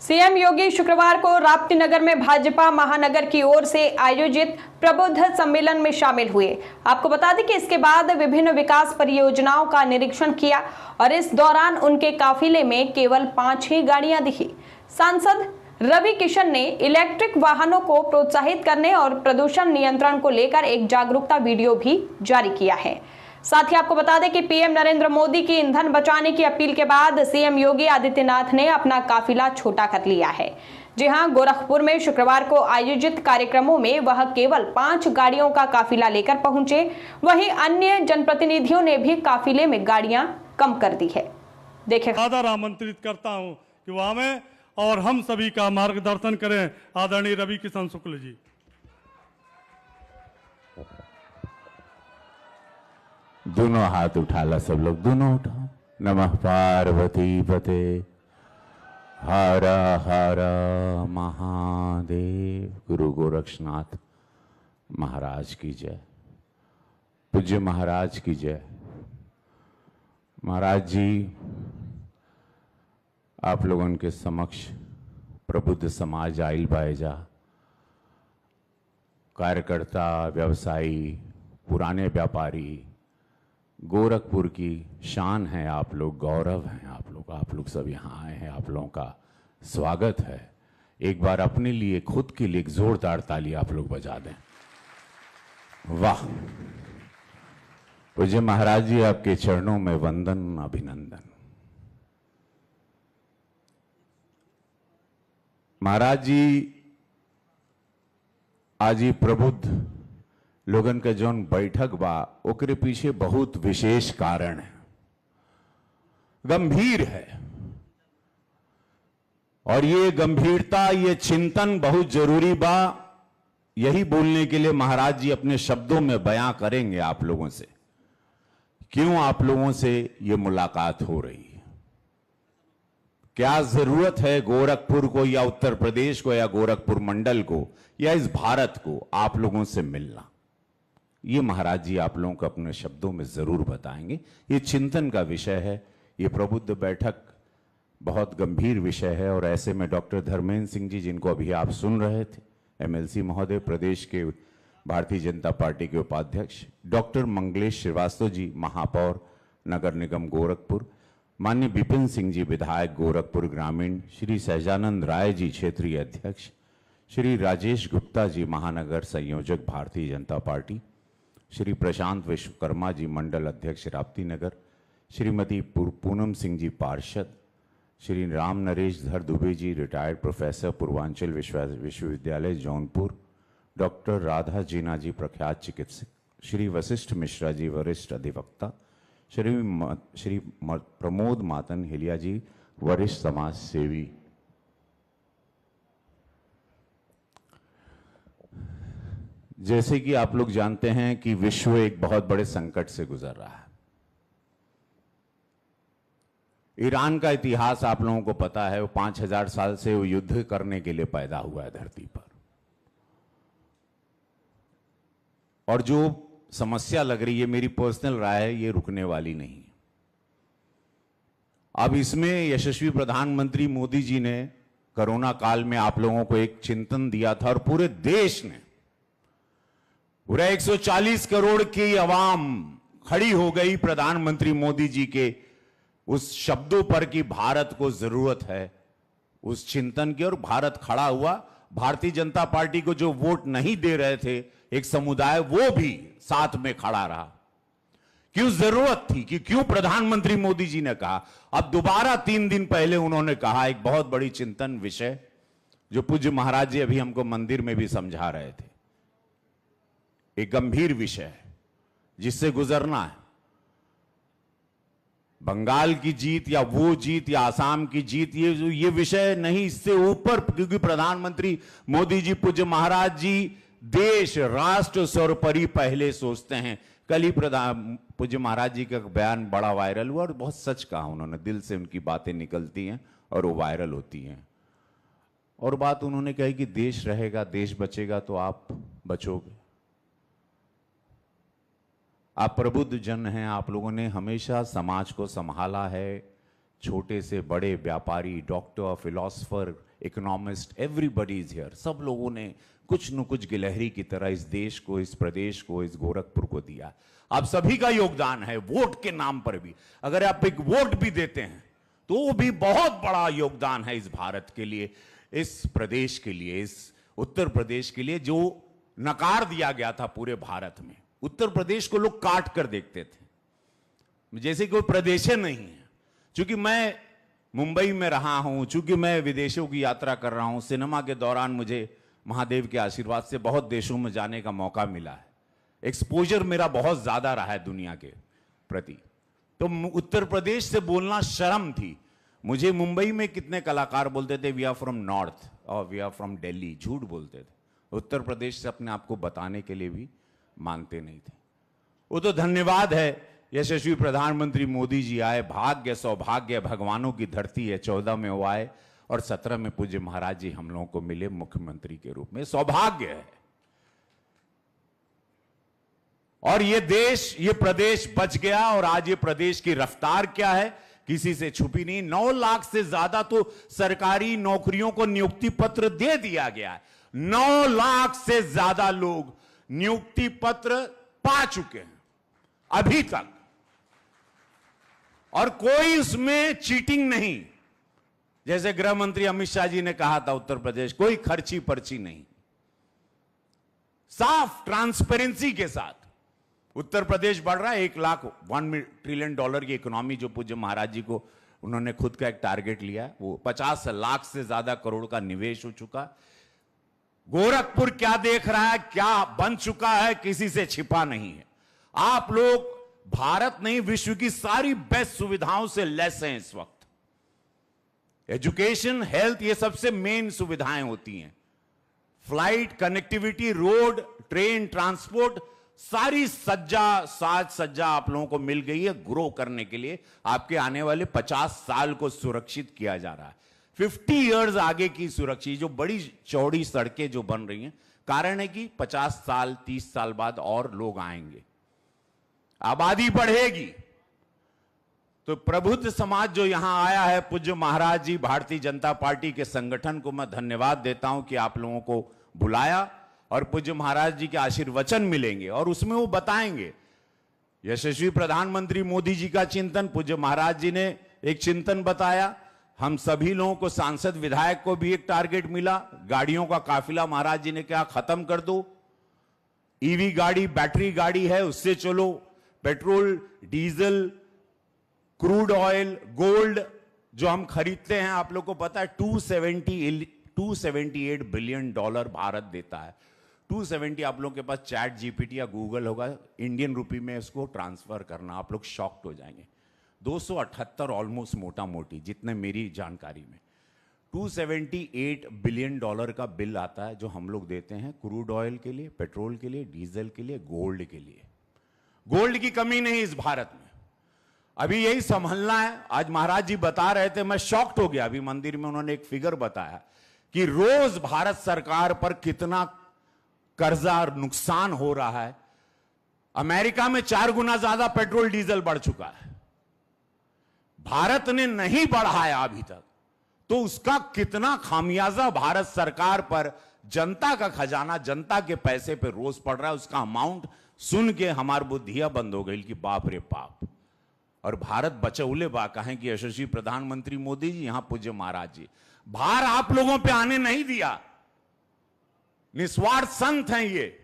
CM योगी शुक्रवार को राप्ती नगर में भाजपा महानगर की ओर से आयोजित प्रबुद्ध सम्मेलन में शामिल हुए। आपको बता दें कि इसके बाद विभिन्न विकास परियोजनाओं का निरीक्षण किया और इस दौरान उनके काफिले में केवल 5 ही गाड़ियां दिखी। सांसद रवि किशन ने इलेक्ट्रिक वाहनों को प्रोत्साहित करने और प्रदूषण नियंत्रण को लेकर एक जागरूकता वीडियो भी जारी किया है। साथ ही आपको बता दें कि पीएम नरेंद्र मोदी की ईंधन बचाने की अपील के बाद सीएम योगी आदित्यनाथ ने अपना काफिला छोटा कर लिया है। जी हां, गोरखपुर में शुक्रवार को आयोजित कार्यक्रमों में वह केवल 5 गाड़ियों का काफिला लेकर पहुंचे। वहीं अन्य जनप्रतिनिधियों ने भी काफिले में गाड़ियां कम कर दी है। देखिए, आदर आमंत्रित करता हूं कि वह हमें और हम सभी का मार्गदर्शन करें। आदरणीय रवि किशन शुक्ल जी। दोनों हाथ उठा ला, सब लोग दोनों उठाओ। नमः पार्वती पते हर हर महादेव। गुरु गोरक्षनाथ महाराज की जय। पूज्य महाराज की जय। महाराज जी, आप लोगों के समक्ष प्रबुद्ध समाज आइल बायजा, कार्यकर्ता, व्यवसायी, पुराने व्यापारी, गोरखपुर की शान है आप लोग, गौरव हैं आप लोग सब यहाँ आए हैं। आप लोगों का स्वागत है। एक बार अपने लिए, खुद के लिए एक जोरदार ताली आप लोग बजा दें। वाह! पूज्य महाराज जी, आपके चरणों में वंदन, अभिनंदन। महाराज जी, आज ही प्रबुद्ध लोगन का जौन बैठक बा, ओकरे पीछे बहुत विशेष कारण है, गंभीर है। और ये गंभीरता, ये चिंतन बहुत जरूरी बा। यही बोलने के लिए महाराज जी अपने शब्दों में बयां करेंगे आप लोगों से, क्यों आप लोगों से ये मुलाकात हो रही है, क्या जरूरत है गोरखपुर को या उत्तर प्रदेश को या गोरखपुर मंडल को या इस भारत को आप लोगों से मिलना। ये महाराज जी आप लोगों को अपने शब्दों में जरूर बताएंगे। ये चिंतन का विषय है। ये प्रबुद्ध बैठक बहुत गंभीर विषय है। और ऐसे में डॉक्टर धर्मेंद्र सिंह जी, जिनको अभी आप सुन रहे थे, एमएलसी महोदय, प्रदेश के भारतीय जनता पार्टी के उपाध्यक्ष, डॉक्टर मंगलेश श्रीवास्तव जी, महापौर नगर निगम गोरखपुर, माननीय विपिन सिंह जी, विधायक गोरखपुर ग्रामीण, श्री सहजानंद राय जी, क्षेत्रीय अध्यक्ष, श्री राजेश गुप्ता जी, महानगर संयोजक भारतीय जनता पार्टी, श्री प्रशांत विश्वकर्मा जी, मंडल अध्यक्ष राप्ती नगर, श्रीमती पूनम सिंह जी, पार्षद, श्री राम नरेश धर दुबे जी, रिटायर्ड प्रोफेसर, पूर्वांचल विश्वविद्यालय जौनपुर, डॉक्टर राधा जीना जी, प्रख्यात चिकित्सक, श्री वशिष्ठ मिश्रा जी, वरिष्ठ अधिवक्ता, श्री प्रमोद मातन हिलिया जी, वरिष्ठ समाज सेवी। जैसे कि आप लोग जानते हैं कि विश्व एक बहुत बड़े संकट से गुजर रहा है। ईरान का इतिहास आप लोगों को पता है। वो 5000 साल से वो युद्ध करने के लिए पैदा हुआ है धरती पर। और जो समस्या लग रही है, मेरी पर्सनल राय है, ये रुकने वाली नहीं। अब इसमें यशस्वी प्रधानमंत्री मोदी जी ने कोरोना काल में आप लोगों को एक चिंतन दिया था और पूरे देश ने, पूरे 140 करोड़ की आवाम खड़ी हो गई प्रधानमंत्री मोदी जी के उस शब्दों पर कि भारत को जरूरत है उस चिंतन की, और भारत खड़ा हुआ। भारतीय जनता पार्टी को जो वोट नहीं दे रहे थे एक समुदाय, वो भी साथ में खड़ा रहा। क्यों जरूरत थी कि क्यों प्रधानमंत्री मोदी जी ने कहा। अब दोबारा 3 दिन पहले उन्होंने कहा एक बहुत बड़ी चिंतन विषय, जो पूज्य महाराज जी अभी हमको मंदिर में भी समझा रहे थे। एक गंभीर विषय है जिससे गुजरना है। बंगाल की जीत या वो जीत या आसाम की जीत, ये विषय नहीं, इससे ऊपर, क्योंकि प्रधानमंत्री मोदी जी, पूज्य महाराज जी, देश, राष्ट्र, सर्वोपरि पहले सोचते हैं। कल ही पूज्य महाराज जी का बयान बड़ा वायरल हुआ और बहुत सच कहा उन्होंने। दिल से उनकी बातें निकलती हैं और वो वायरल होती हैं। और बात उन्होंने कही कि देश रहेगा, देश बचेगा तो आप बचोगे। आप प्रबुद्ध जन हैं, आप लोगों ने हमेशा समाज को संभाला है, छोटे से बड़े व्यापारी, doctor, philosopher, economist, everybody is here. सब लोगों ने कुछ न कुछ गिलहरी की तरह इस देश को, इस प्रदेश को, इस गोरखपुर को दिया। आप सभी का योगदान है, वोट के नाम पर भी। अगर आप एक वोट भी देते हैं तो वो भी बहुत बड़ा योगदान है इस भारत के लिए, इस प्रदेश के लिए, इस उत्तर प्रदेश के लिए, जो नकार दिया गया था पूरे भारत में। उत्तर प्रदेश को लोग काट कर देखते थे, जैसे कोई प्रदेश नहीं है। चूंकि मैं मुंबई में रहा हूं, चूंकि मैं विदेशों की यात्रा कर रहा हूं, सिनेमा के दौरान मुझे महादेव के आशीर्वाद से बहुत देशों में जाने का मौका मिला है। एक्सपोजर मेरा बहुत ज्यादा रहा है दुनिया के प्रति। तो उत्तर प्रदेश से बोलना शर्म थी मुझे। मुंबई में कितने कलाकार बोलते थे वी आर फ्रॉम नॉर्थ और वी आर फ्रॉम दिल्ली, झूठ बोलते थे। उत्तर प्रदेश से अपने आप को बताने के लिए भी मानते नहीं थे। वो तो धन्यवाद है यशस्वी प्रधानमंत्री मोदी जी आए, भाग्य सौभाग्य भगवानों की धरती है। 14 में वो आए और 17 में पूज्य महाराज जी हम लोगों को मिले मुख्यमंत्री के रूप में। सौभाग्य है। और ये देश, ये प्रदेश बच गया। और आज ये प्रदेश की रफ्तार क्या है किसी से छुपी नहीं। 9 लाख से ज्यादा तो सरकारी नौकरियों को नियुक्ति पत्र दे दिया गया है। 9 लाख से ज्यादा लोग नियुक्ति पत्र पा चुके हैं अभी तक, और कोई उसमें चीटिंग नहीं। जैसे गृह मंत्री अमित शाह जी ने कहा था, उत्तर प्रदेश कोई खर्ची पर्ची नहीं, साफ ट्रांसपेरेंसी के साथ उत्तर प्रदेश बढ़ रहा है। 1 ट्रिलियन डॉलर की इकोनॉमी जो पूज्य महाराज जी को उन्होंने खुद का एक टारगेट लिया, वो 50 लाख से ज्यादा करोड़ का निवेश हो चुका। गोरखपुर क्या देख रहा है, क्या बन चुका है, किसी से छिपा नहीं है। आप लोग भारत नहीं विश्व की सारी बेस्ट सुविधाओं से लेस हैं इस वक्त। एजुकेशन, हेल्थ, ये सबसे मेन सुविधाएं होती हैं। Flight connectivity, road, train, transport, सारी साज सज्जा आप लोगों को मिल गई है ग्रो करने के लिए। आपके आने वाले 50 साल को सुरक्षित किया जा रहा है। 50 इयर्स आगे की सुरक्षित, जो बड़ी चौड़ी सड़कें जो बन रही हैं, कारण है कि 50 साल 30 साल बाद और लोग आएंगे, आबादी बढ़ेगी। तो प्रबुद्ध समाज जो यहां आया है, पूज्य महाराज जी, भारतीय जनता पार्टी के संगठन को मैं धन्यवाद देता हूं कि आप लोगों को बुलाया और पूज्य महाराज जी के आशीर्वचन मिलेंगे और उसमें वो बताएंगे यशस्वी प्रधानमंत्री मोदी जी का चिंतन। पूज्य महाराज जी ने एक चिंतन बताया। हम सभी लोगों को, सांसद विधायक को भी एक टारगेट मिला। गाड़ियों का काफिला महाराज जी ने कहा खत्म कर दो। ईवी गाड़ी, बैटरी गाड़ी है, उससे चलो। Petrol, diesel, crude oil, gold जो हम खरीदते हैं, आप लोग को पता है 278 बिलियन डॉलर भारत देता है। 270, आप लोगों के पास चैट जीपीटी या गूगल होगा, इंडियन रुपी में इसको ट्रांसफर करना, आप लोग शॉक्ड हो जाएंगे। 278 ऑलमोस्ट, मोटा मोटी, जितने मेरी जानकारी में 278 बिलियन डॉलर का बिल आता है जो हम लोग देते हैं क्रूड ऑयल के लिए, पेट्रोल के लिए, डीजल के लिए, गोल्ड के लिए। गोल्ड की कमी नहीं इस भारत में, अभी यही संभलना है। आज महाराज जी बता रहे थे, मैं शॉक्ड हो गया। अभी मंदिर में उन्होंने एक फिगर बताया कि रोज भारत सरकार पर कितना कर्जा और नुकसान हो रहा है। अमेरिका में 4 गुना ज्यादा पेट्रोल डीजल बढ़ चुका है, भारत ने नहीं बढ़ाया अभी तक। तो उसका कितना खामियाजा भारत सरकार पर, जनता का खजाना, जनता के पैसे पे रोज पड़ रहा है। उसका अमाउंट सुन के हमारी बुद्धियां बंद हो गई कि बाप रे बाप। और भारत बचौले बा कहें कि यशस्वी प्रधानमंत्री मोदी जी, यहां पूज्य महाराज जी, भार आप लोगों पे आने नहीं दिया। निस्वार्थ संत हैं ये,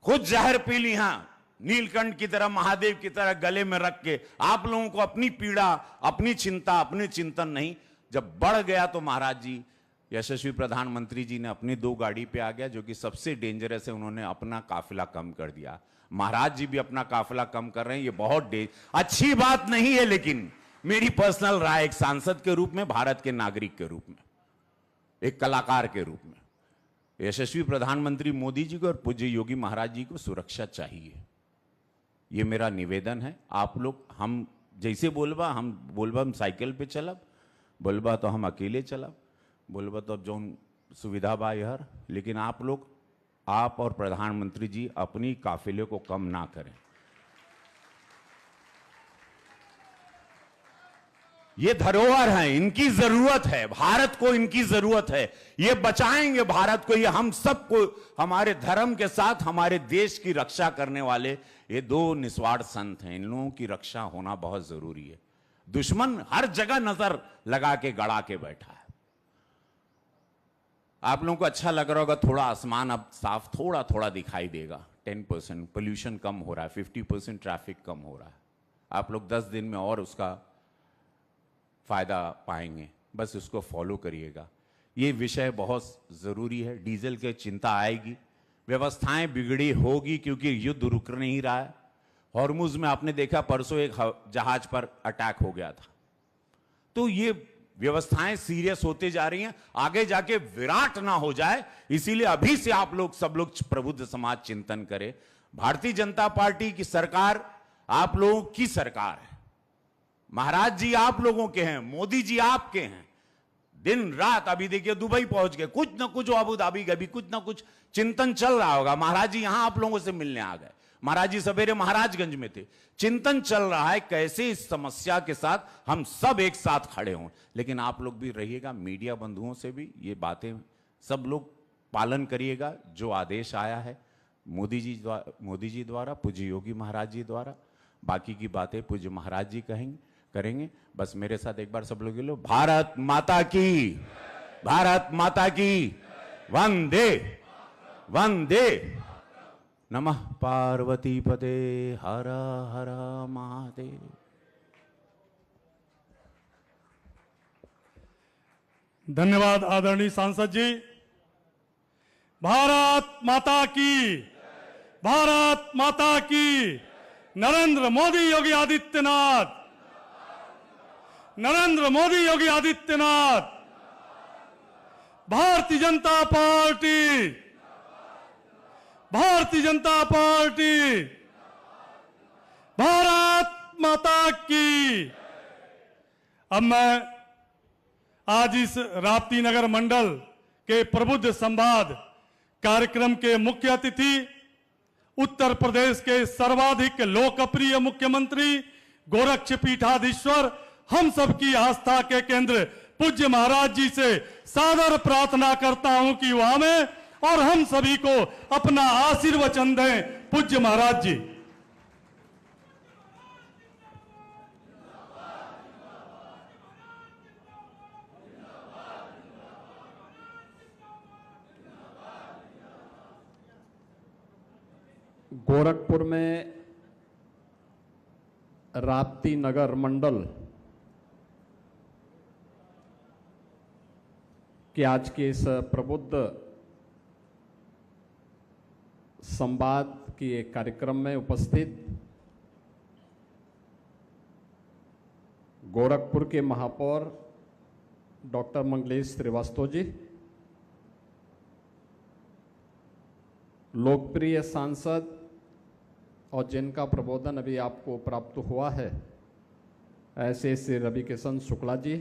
खुद जहर पी ली, हां, नीलकंठ की तरह, महादेव की तरह गले में रख के आप लोगों को अपनी पीड़ा, अपनी चिंता, अपने चिंतन नहीं। जब बढ़ गया तो महाराज जी, यशस्वी प्रधानमंत्री जी ने अपनी 2 गाड़ी पे आ गया, जो कि सबसे डेंजरस है, उन्होंने अपना काफिला कम कर दिया। महाराज जी भी अपना काफिला कम कर रहे हैं। ये बहुत अच्छी बात नहीं है, लेकिन मेरी पर्सनल राय, एक सांसद के रूप में, भारत के नागरिक के रूप में, एक कलाकार के रूप में, यशस्वी प्रधानमंत्री मोदी जी को और पूज्य योगी महाराज जी को सुरक्षा चाहिए। ये मेरा निवेदन है। आप लोग, हम जैसे बोलबा, हम साइकिल पे चलब, बोलबा तो हम अकेले चलब, बोलबा तो अब जो सुविधा बा यार, लेकिन आप लोग, आप और प्रधानमंत्री जी अपनी काफिले को कम ना करें। ये धरोहर है, इनकी जरूरत है, भारत को इनकी जरूरत है, ये बचाएंगे भारत को। ये हम सबको, हमारे धर्म के साथ हमारे देश की रक्षा करने वाले ये दो निस्वार्थ संत हैं। इन लोगों की रक्षा होना बहुत जरूरी है। दुश्मन हर जगह नजर लगा के गड़ा के बैठा है। आप लोगों को अच्छा लग रहा होगा, थोड़ा आसमान अब साफ थोड़ा थोड़ा दिखाई देगा। 10% पोल्यूशन कम हो रहा है, 50% ट्रैफिक कम हो रहा है। आप लोग 10 दिन में और उसका फायदा पाएंगे, बस उसको फॉलो करिएगा। ये विषय बहुत जरूरी है। डीजल की चिंता आएगी, व्यवस्थाएं बिगड़ी होगी क्योंकि युद्ध रुक नहीं रहा है। हॉर्मुज में आपने देखा परसों एक जहाज पर अटैक हो गया था। तो ये व्यवस्थाएं सीरियस होते जा रही हैं, आगे जाके विराट ना हो जाए, इसीलिए अभी से आप लोग सब लोग प्रबुद्ध समाज चिंतन करें। भारतीय जनता पार्टी की सरकार आप लोगों की सरकार है। महाराज जी आप लोगों के हैं, मोदी जी आपके हैं। दिन रात अभी देखिए दुबई पहुंच गए, कुछ ना कुछ अबू धाबी गए, कुछ ना कुछ चिंतन चल रहा होगा। महाराज जी यहां आप लोगों से मिलने आ गए। महाराज जी सवेरे महाराजगंज में थे। चिंतन चल रहा है कैसे इस समस्या के साथ हम सब एक साथ खड़े हों। लेकिन आप लोग भी रहिएगा, मीडिया बंधुओं से भी ये बातें सब लोग पालन करिएगा। जो आदेश आया है मोदी जी द्वारा, पूज्य योगी महाराज जी द्वारा, बाकी की बातें पूज्य महाराज जी करेंगे। बस मेरे साथ एक बार सब लोग लो, भारत माता की, भारत माता की, वंदे वंदे नमः पार्वती पते, हर हर महादेव। धन्यवाद आदरणीय सांसद जी। भारत माता की, भारत माता की। नरेंद्र मोदी योगी आदित्यनाथ, नरेंद्र मोदी योगी आदित्यनाथ। Bharatiya Janata party, Bharatiya Janata party. भारत माता की। अब मैं आज इस राप्ती नगर मंडल के प्रबुद्ध संवाद कार्यक्रम के मुख्य अतिथि, उत्तर प्रदेश के सर्वाधिक लोकप्रिय मुख्यमंत्री, गोरक्ष पीठाधीश्वर, हम सबकी आस्था के केंद्र पूज्य महाराज जी से सादर प्रार्थना करता हूं कि वह हमें और हम सभी को अपना आशीर्वचन दें। पूज्य महाराज जी। गोरखपुर में राप्ती नगर मंडल के आज के इस प्रबुद्ध संवाद की एक कार्यक्रम में उपस्थित गोरखपुर के महापौर डॉक्टर मंगलेश श्रीवास्तव जी, लोकप्रिय सांसद और जिनका प्रबोधन अभी आपको प्राप्त हुआ है ऐसे श्री रविकिशन शुक्ला जी,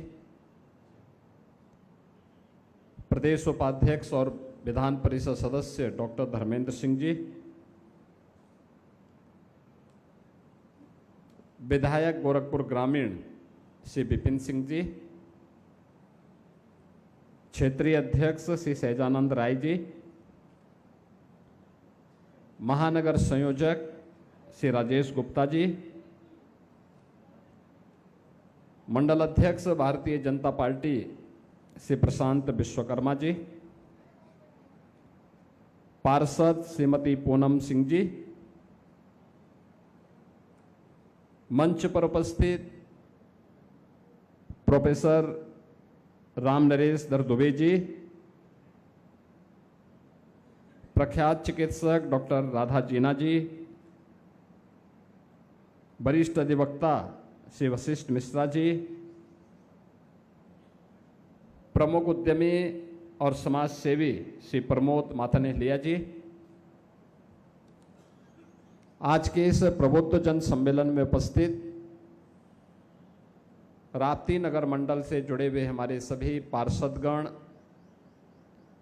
प्रदेश उपाध्यक्ष और विधान परिषद सदस्य डॉक्टर धर्मेंद्र सिंह जी, विधायक गोरखपुर ग्रामीण श्री विपिन सिंह जी, क्षेत्रीय अध्यक्ष श्री सहजानंद राय जी, महानगर संयोजक श्री राजेश गुप्ता जी, मंडल अध्यक्ष भारतीय जनता पार्टी श्री प्रशांत विश्वकर्मा जी, पार्षद श्रीमती पूनम सिंह जी, मंच पर उपस्थित प्रोफेसर राम नरेश दर दुबे जी, प्रख्यात चिकित्सक डॉक्टर राधा जीना जी, वरिष्ठ अधिवक्ता श्री वशिष्ठ मिश्रा जी, प्रमुख उद्यमी और समाज सेवी श्री प्रमोद माथनेलिया जी, आज के इस प्रबुद्ध जन सम्मेलन में उपस्थित राप्ती नगर मंडल से जुड़े हुए हमारे सभी पार्षदगण,